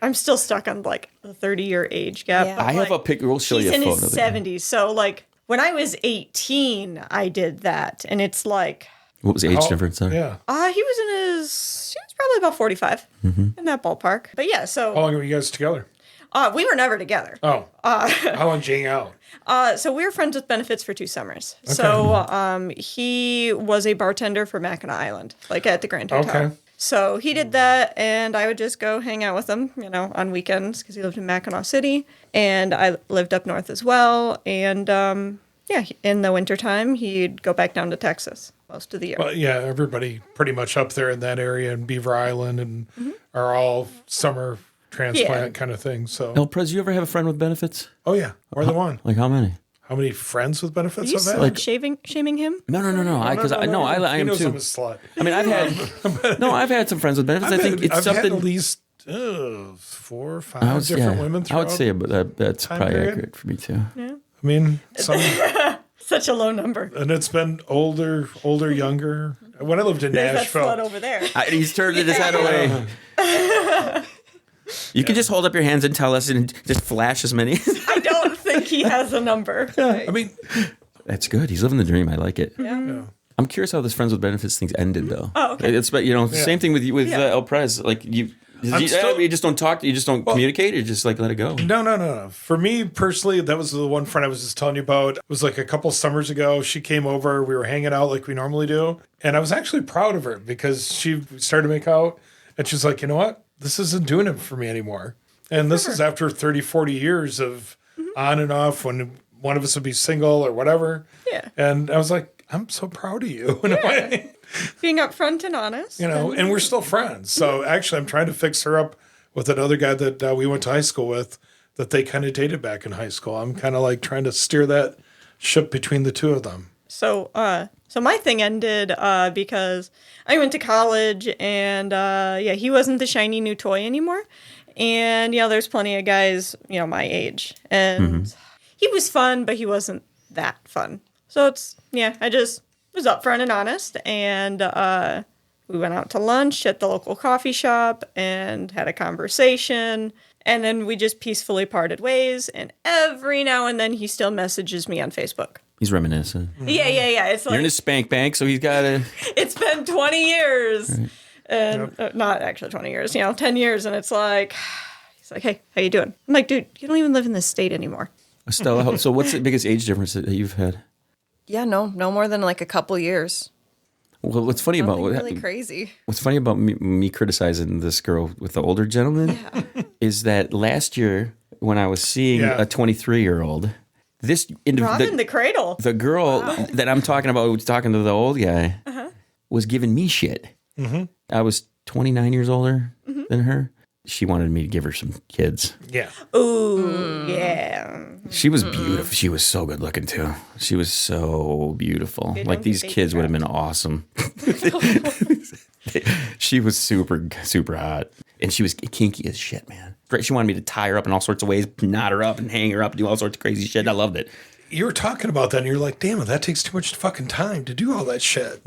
I'm still stuck on like the 30-year age gap. Yeah. I have a picture. We'll show you a photo. He's in his 70s. So like when I was 18, I did that. And it's like... What was the age difference? Yeah. He was probably about 45 in that ballpark. But yeah, so... How long were you guys together? We were never together. Oh. How long did you hang out? So we were friends with benefits for 2 summers. Okay. So he was a bartender for Mackinac Island, like at the Grand Hotel. Okay. So he did that, and I would just go hang out with him, on weekends, because he lived in Mackinac City, and I lived up north as well. And in the wintertime, he'd go back down to Texas most of the year. Well, yeah, everybody pretty much up there in that area and Beaver Island and are all summer transplant kind of thing. So, El Prez, you ever have a friend with benefits? Oh yeah, more than one. Like how many? How many friends with benefits have that? Like shaming him? No. I am too. I'm a slut. I mean, I've had some friends with benefits. I think it's something. Had at least 4 or 5 different women. I would say, but that's probably period. Accurate for me too. Yeah. I mean, such a low number. And it's been older, younger. When I lived in Nashville, that slut over there. He's turned his head away. You can just hold up your hands and tell us, and just flash as many. I don't think he has a number. I mean, that's good. He's living the dream. I like it. Yeah. I'm curious how this friends with benefits thing's ended, though. Oh, okay. It's same thing with you with El Prez. Like you just don't talk. You just don't communicate. You just let it go. No. For me personally, that was the one friend I was just telling you about. It was like a couple summers ago. She came over. We were hanging out like we normally do, and I was actually proud of her because she started to make out, and she's like, you know what? This isn't doing it for me anymore. And this is after 30, 40 years of on and off when one of us would be single or whatever. Yeah. And I was like, I'm so proud of you in a way. Being upfront and honest. And we're still friends. So actually, I'm trying to fix her up with another guy that we went to high school with that they kind of dated back in high school. I'm kind of like trying to steer that ship between the two of them. So my thing ended because I went to college and he wasn't the shiny new toy anymore. And, there's plenty of guys, my age. And he was fun, but he wasn't that fun. So I just was upfront and honest. And we went out to lunch at the local coffee shop and had a conversation. And then we just peacefully parted ways. And every now and then he still messages me on Facebook. He's reminiscing. Yeah. It's like, you're in his spank bank, so he's got to... It's been 20 years. Right. And not actually 20 years, 10 years. And it's like, he's like, hey, how you doing? I'm like, dude, you don't even live in this state anymore. Estella, so what's the biggest age difference that you've had? Yeah, no more than like a couple years. Well, what's funny about really crazy. What's funny about me criticizing this girl with the older gentleman is that last year when I was seeing a 23-year-old, this Robin the cradle, the girl that I'm talking about, who's talking to the old guy, was giving me shit. Mm-hmm. I was 29 years older than her. She wanted me to give her some kids. Yeah. Ooh, yeah. She was beautiful. She was so good looking too. She was so beautiful. Like these kids would have been awesome. She was super, super hot. And she was kinky as shit, man. Great. She wanted me to tie her up in all sorts of ways, knot her up and hang her up and do all sorts of crazy shit. I loved it. You were talking about that, and you're like, damn it, that takes too much fucking time to do all that shit.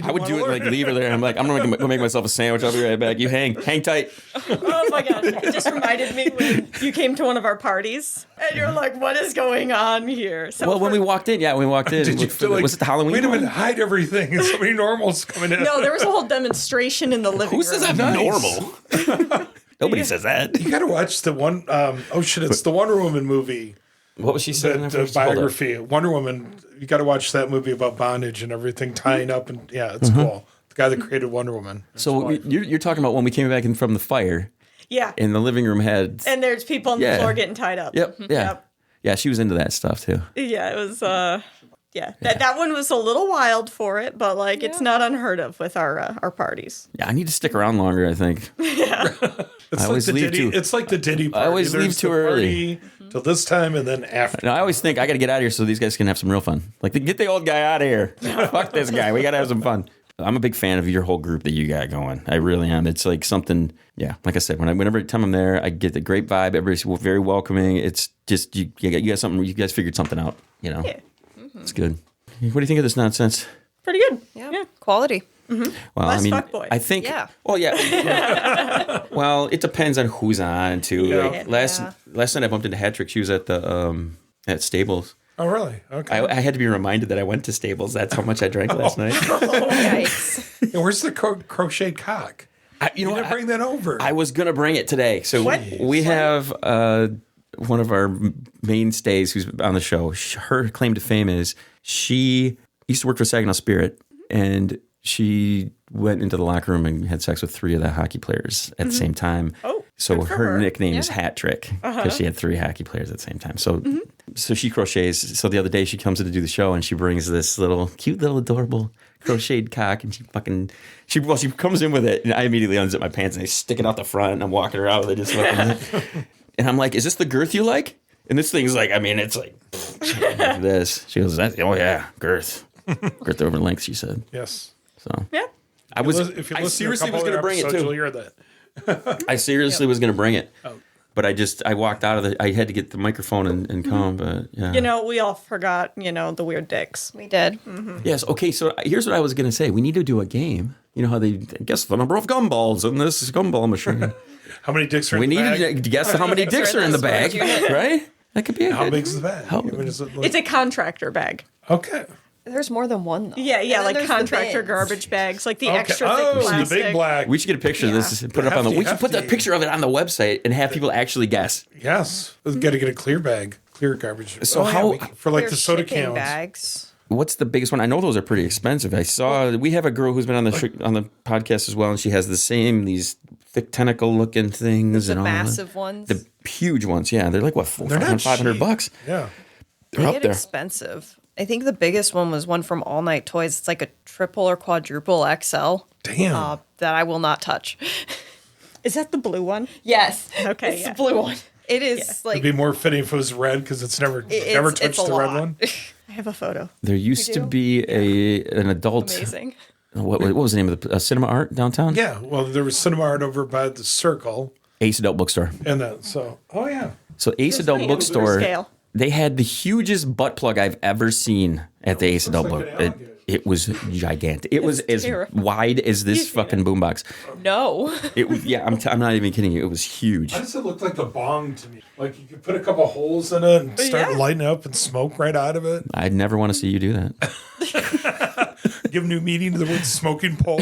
I would do it, like, leave her there. I'm like, I'm going to go make myself a sandwich. I'll be right back. You hang tight. Oh, my God. It just reminded me when you came to one of our parties, and you're like, what is going on here? So when we walked in, Did you feel like, was it the Halloween wait a one? minute, hide everything. Somebody normal's coming in. No, there was a whole demonstration in the living room. Who says I'm normal? Nobody says that. You got to watch the one, it's the Wonder Woman movie. What was she saying? The biography, Wonder Woman. You got to watch that movie about bondage and everything, tying up, and it's cool. The guy that created Wonder Woman. So you're talking about when we came back in from the fire. Yeah. In the living room had. And there's people on the floor getting tied up. Yep. Yeah. Yeah, she was into that stuff too. Yeah, it was. That one was a little wild for it, but it's not unheard of with our parties. Yeah, I need to stick around longer, I think. Yeah. I always leave too. It's like the Diddy party. I always leave too early. Till this time and then after. No, I always think I got to get out of here so these guys can have some real fun. Like, get the old guy out of here. Fuck this guy. We got to have some fun. I'm a big fan of your whole group that you got going. I really am. It's like something, like I said, whenever time I'm there, I get the great vibe. Everybody's very welcoming. It's just, you got something, you guys figured something out, Yeah. Mm-hmm. It's good. What do you think of this nonsense? Pretty good. Yeah. Quality. Mm-hmm. Well, Less fuckboy. I think. Yeah. Well, yeah. Well, it depends on who's on too. Yeah. Like last night I bumped into Hattrick. She was at the at Stables. Oh, really? Okay. I had to be reminded that I went to Stables. That's how much I drank last night. Oh, yikes. And where's the crocheted cock? You didn't bring that over. I was gonna bring it today. So we have one of our mainstays who's on the show. Her claim to fame is she used to work for Saginaw Spirit, and she went into the locker room and had sex with 3 of the hockey players at the same time. Oh, so her nickname is Hat Trick because she had 3 hockey players at the same time. So, so she crochets. So the other day she comes in to do the show and she brings this cute little adorable crocheted cock, and she comes in with it, and I immediately unzip my pants and I stick it out the front, and I'm walking her out with it just and I'm like, "Is this the girth you like?" And this thing's like, it's like this. She goes, "Oh yeah, girth over length." She said, "Yes." So yeah, I seriously was going to bring it too. You'll hear that. I seriously was going to bring it, but I walked out of I had to get the microphone and come. But yeah, we all forgot the weird dicks. We did. Mm-hmm. Yes. Okay. So here's what I was going to say. We need to do a game. You know how they guess the number of gumballs in this gumball machine. How many dicks are in the bag? We need to guess how many dicks are in the bag, right? That could be How big's the bag? It's a contractor bag. Okay. There's more than one, though. Yeah, like contractor garbage bags, like the extra thick plastic. The big black. We should get a picture of this and put it up on the. We should put the picture of it on the website and have people actually guess. Yes, we've got to get a clear bag, clear garbage. So for like the soda cans? Bags. What's the biggest one? I know those are pretty expensive. I saw we have a girl who's been on the podcast as well, and she has these thick tentacle looking things and all massive ones. The huge ones, yeah. They're like what, $500? Yeah, they're up there. Expensive. I think the biggest one was one from All Night Toys. It's like a triple or quadruple XL. Damn. That I will not touch. Is that the blue one? Yes. Okay. It's the blue one. It is It'd be more fitting if it was red because it's never touched the red one. I have a photo. There used to be an adult. Amazing. What was the name of the Cinema Art downtown? Yeah, well, there was Cinema Art over by the Circle. Ace Adult Bookstore. And then, so, oh yeah. So Ace Adult Bookstore, Scale. they had the hugest butt plug I've ever seen at the Ace Adult Book. It was gigantic. It was as terrifying. wide as this fucking boombox. No. It was, yeah, I'm not even kidding you. It was huge. Why does it look like a bong to me? Like you could put a couple holes in it and start lighting up and smoke right out of it. I'd never want to see you do that. Give a new meaning to the word smoking pole.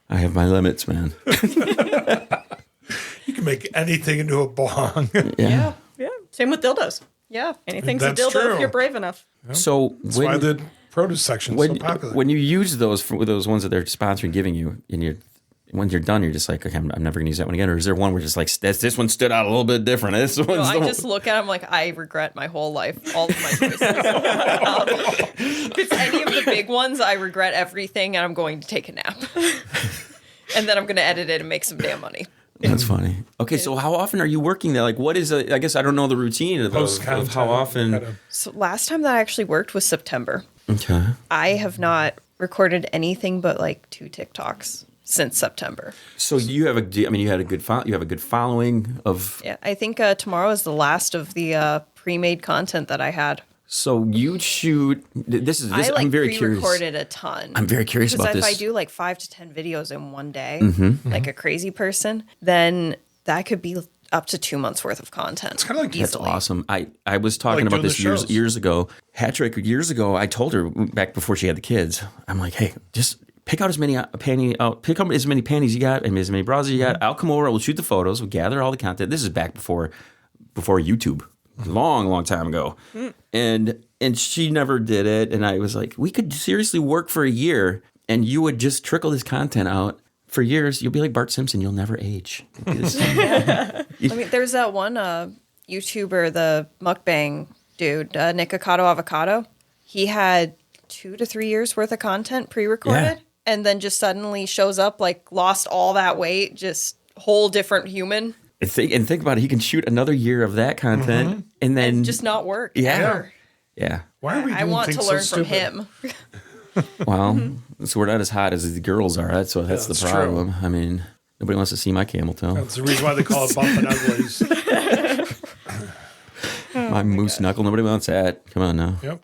I have my limits, man. You can make anything into a bong. Yeah. Yeah. Same with dildos. Yeah. Anything's That's a dildo true. if you're brave enough. So That's why the produce section is so popular. when you use those those ones that they're sponsoring, giving you, and when you're done, you're just like, okay, I'm never going to use that one again. Or is there one where just like this one stood out a little bit different? This one's No, I just look at them like I regret my whole life, all of my choices. If it's any of the big ones, I regret everything, and I'm going to take a nap. And then I'm going to edit it and make some damn money. That's funny. Okay, so how often are you working there? Like, what is I guess I don't know the routine of how often. So last time that I actually worked was September. Okay. I have not recorded anything but like 2 TikToks since September. So you have you had a good you have a good following of. Yeah, I think tomorrow is the last of the pre-made content that I had. So you shoot. This I like I'm very curious. pre-recorded a ton. I'm very curious about Because this. if I do like 5 to 10 videos in one day, like a crazy person, then that could be up to 2 months worth of content. It's kind of like That's awesome. I was talking Like about doing this the years shows. ago. Hattrick years ago. I told her back before she had the kids. I'm like, hey, just pick out as many pick up as many panties you got and as many bras as you got. I'll come over. We'll shoot the photos. We'll gather all the content. This is back before YouTube, long time ago, and she never did it. And I was like, we could seriously work for a year, and you would just trickle this content out. For years, you'll be like Bart Simpson. You'll never age. I mean, there's that one YouTuber, the mukbang dude, Nikocado Avocado. He had 2 to 3 years worth of content pre-recorded, and then just suddenly shows up, like lost all that weight, just whole different human. And think about it. He can shoot another year of that content, and then And just not work. Yeah. ever. yeah. Why are we doing I want things to so learn from stupid? him. Well, so we're not as hot as the girls are. That's the that's true. problem. I mean, nobody wants to see my camel toe. That's the reason why they call it bumping uglies. My moose knuckle. Nobody wants that. Come on now. Yep.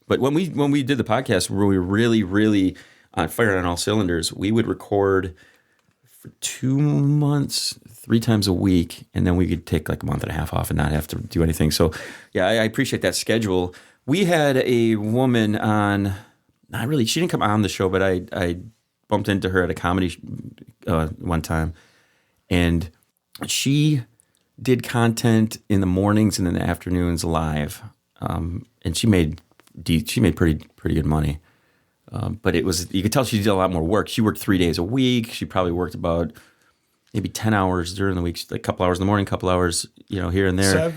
But when we did the podcast, where we were really on fire on all cylinders, we would record for 2 months, 3 times a week, and then we could take like a month and a half off and not have to do anything. So, yeah, I appreciate that schedule. We had a woman on. Not really. She didn't come on the show, but I bumped into her at a comedy one time, and she did content in the mornings and in the afternoons live, and she made pretty good money. But it was, you could tell she did a lot more work. She worked 3 days a week. She probably worked about maybe 10 hours during the week, like a couple hours in the morning, a couple hours, here and there. So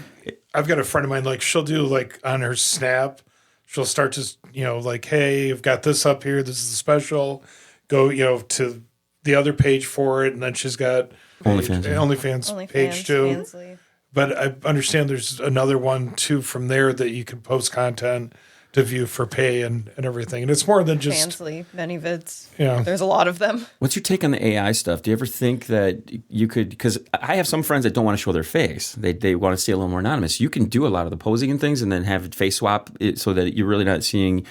I've got a friend of mine, like she'll do like on her Snap, she'll start to, like, hey, I've got this up here. This is the special. Go, to the other page for it. And then she's got OnlyFans page too. Fansly. But I understand there's another one too from there that you can post content to view for pay and everything. And it's more than just Fansly, many vids. Yeah. There's a lot of them. What's your take on the AI stuff? Do you ever think that you could, because I have some friends that don't want to show their face. They want to stay a little more anonymous. You can do a lot of the posing and things and then have it face swap it so that you're really not seeing,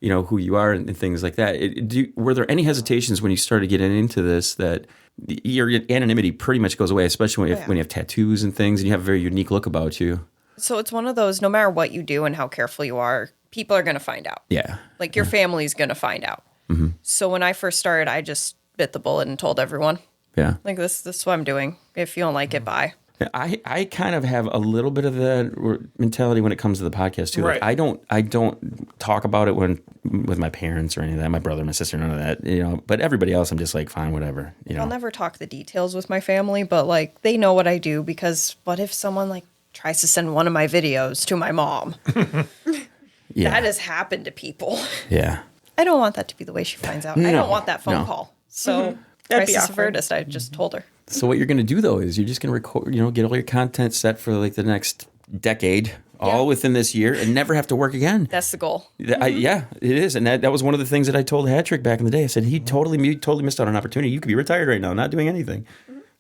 who you are and things like that. Were there any hesitations when you started getting into this that your anonymity pretty much goes away, especially when you have tattoos and things and you have a very unique look about you? So it's one of those, no matter what you do and how careful you are, people are going to find out. Yeah. Like your family's going to find out. Mm-hmm. So when I first started, I just bit the bullet and told everyone. Yeah. Like this is what I'm doing. If you don't like it, bye. I kind of have a little bit of that mentality when it comes to the podcast too. Like, Right. I don't talk about it with my parents or any of that. My brother, my sister, none of that. But everybody else, I'm just like, fine, whatever. I'll never talk the details with my family, but like they know what I do because what if someone like tries to send one of my videos to my mom? Yeah. That has happened to people. Yeah. I don't want that to be the way she finds out. I don't want that phone No. call. So That'd be crisis awkward. avertist, I just told her. So what you're going to do though is you're just going to record, get all your content set for like the next decade, all within this year, and never have to work again. That's the goal. Yeah, it is, and that was one of the things that I told Hattrick back in the day. I said he totally missed out on an opportunity. You could be retired right now, not doing anything.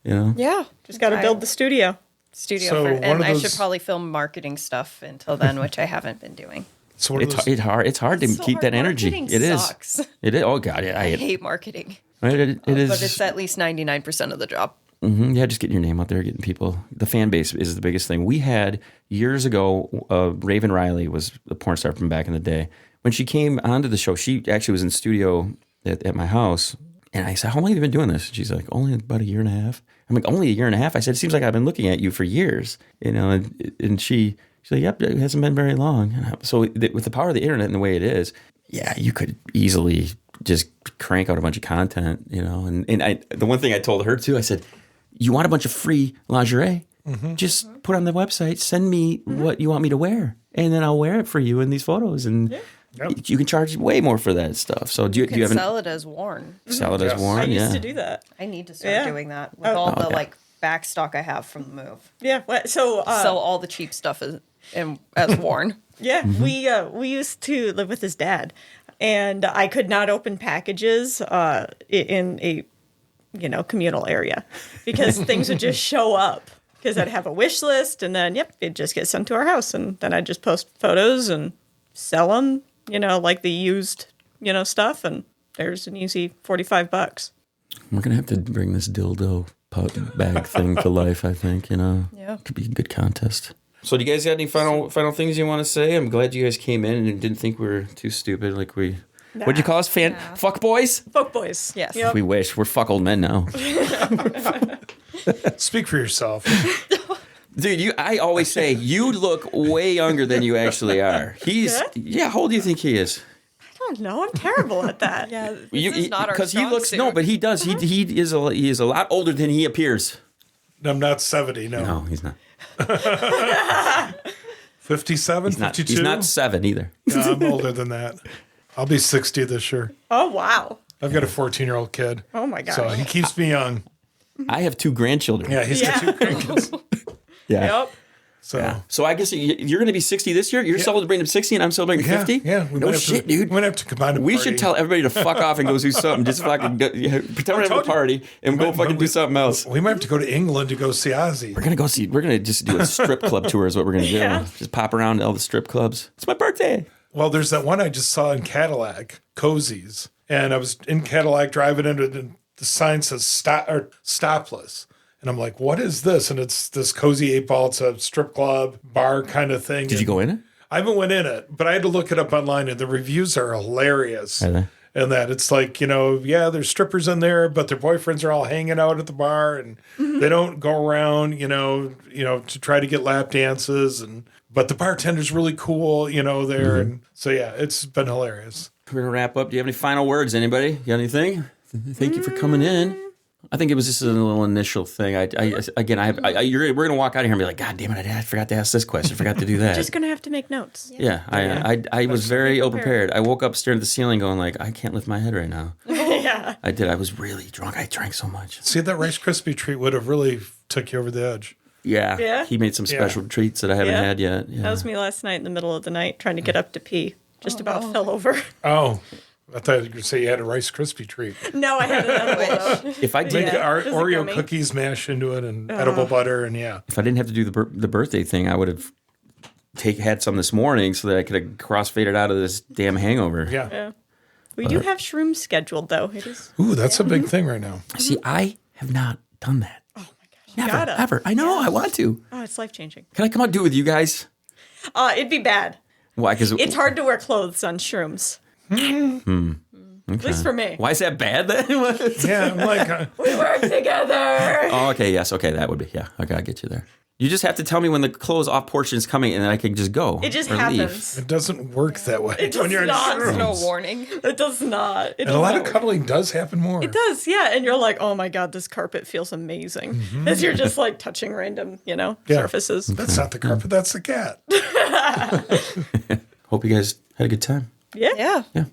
You know? Yeah. Just got to build the studio. So one of I those- should probably film marketing stuff until then, which I haven't been doing. So one of those, It's hard to So keep that hard. energy. Marketing It is. sucks. It is. Oh God, yeah, I hate marketing. it is. But it's at least 99% of the job. Yeah, just getting your name out there, getting people. The fan base is the biggest thing. We had years ago. Raven Riley was the porn star from back in the day. When she came onto the show, she actually was in studio at my house, and I said, "How long have you been doing this?" She's like, "Only about a year and a half." I'm like, "Only a year and a half?" I said, "It seems like I've been looking at you for years." You know, and she's like, "Yep, it hasn't been very long." So with the power of the internet and the way it is, yeah, you could easily just crank out a bunch of content. You know, and the one thing I told her too, I said, "You want a bunch of free lingerie? Just put on the website, send me what you want me to wear, and then I'll wear it for you in these photos, and you can charge way more for that stuff." So do you have Sell it as worn. sell it as worn? I used Yeah. to do that. I need to start doing that with all the like back stock I have from the move. Yeah. So Sell all the cheap stuff as worn. yeah, we used to live with his dad, and I could not open packages in a communal area because things would just show up. Because I'd have a wish list, and then it'd just get sent to our house, and then I'd just post photos and sell them, like the used, stuff, and there's an easy $45. We're gonna have to bring this dildo bag thing to life. I think Yeah. could be a good contest. So, do you guys got any final things you want to say? I'm glad you guys came in and didn't think we were too stupid. Like what'd you call us? Fuck boys? Fuck boys. Yes. Yep. We wish we're fuck old men now. speak for yourself. Dude, I always say you look way younger than you actually are. How old do you think he is? I don't know. I'm terrible at that. Yeah. This is not our Because he strong looks suit. no, but he does. He is a lot older than he appears. I'm not 70, no. No, he's not. 57, He's not 52? he's not 7 either. No, I'm older than that. I'll be 60 this year. Oh, wow. I've got a 14-year-old kid. Oh, my gosh. So he keeps me young. I have 2 grandchildren. Yeah, he's got 2 grandkids. Yeah. Yep. So Yeah. So I guess you're going to be 60 this year. You're celebrating 60, and I'm celebrating 50. Yeah. No shit, dude. We might have to combine a We party. should tell everybody to fuck off and go do something. Just fucking pretend we're having a party and go fucking do something else. We might have to go to England to go see Ozzy. We're gonna just do a strip club tour. Is what we're gonna do. Yeah. Just pop around to all the strip clubs. It's my birthday. Well, there's that one I just saw in Cadillac, Cozy's. And I was in Cadillac driving into the sign says stopless. And I'm like, what is this? And it's this Cozy 8 Ball. It's a strip club, bar kind of thing. Did you go in it? I haven't went in it, but I had to look it up online, and the reviews are hilarious. Are they? And that it's like, there's strippers in there, but their boyfriends are all hanging out at the bar, and they don't go around, to try to get lap dances. But the bartender's really cool, there. And so, yeah, it's been hilarious. We're gonna wrap up. Do you have any final words? Anybody? You got anything? Thank you for coming in. I think it was just a little initial thing. We're gonna walk out of here and be like, God damn it! I forgot to ask this question. Forgot to do that. Just going to have to make notes. Yeah, I was very ill prepared. I woke up staring at the ceiling, going like, I can't lift my head right now. Yeah. I did. I was really drunk. I drank so much. See, that Rice Krispie treat would have really took you over the edge. Yeah. Yeah? He made some special treats that I haven't had yet. Yeah. That was me last night in the middle of the night trying to get up to pee. Just about fell over. Oh, I thought you were going to say you had a Rice Krispie treat. No, I had an edible. If I did, Make It was a Oreo gummy. cookies, mash into it, and edible butter, and yeah. if I didn't have to do the birthday thing, I would have had some this morning so that I could have crossfaded out of this damn hangover. Yeah. Yeah. We do have shrooms scheduled, though. It is. Ooh, that's a big thing right now. See, I have not done that. Oh, my gosh. Never, Gotta. ever. I know. I want to. Oh, it's life changing. Can I come out and do it with you guys? It'd be bad. Why? Because It's hard to wear clothes on shrooms. At least for me. Why is that bad then? Yeah, I'm like, We work together. Oh, okay. Yes. Okay. That would be. Yeah. Okay. I'll get you there. You just have to tell me when the close off portion is coming, and then I can just go. It just or leave. happens. it doesn't work that way. It does not. There's no warning. It does not. It And a lot does of not. cuddling does happen more. It does, yeah. And you're like, oh my God, this carpet feels amazing. As you're just like touching random, Yeah. surfaces. That's not the carpet, that's the cat. Hope you guys had a good time. Yeah. Yeah. Yeah.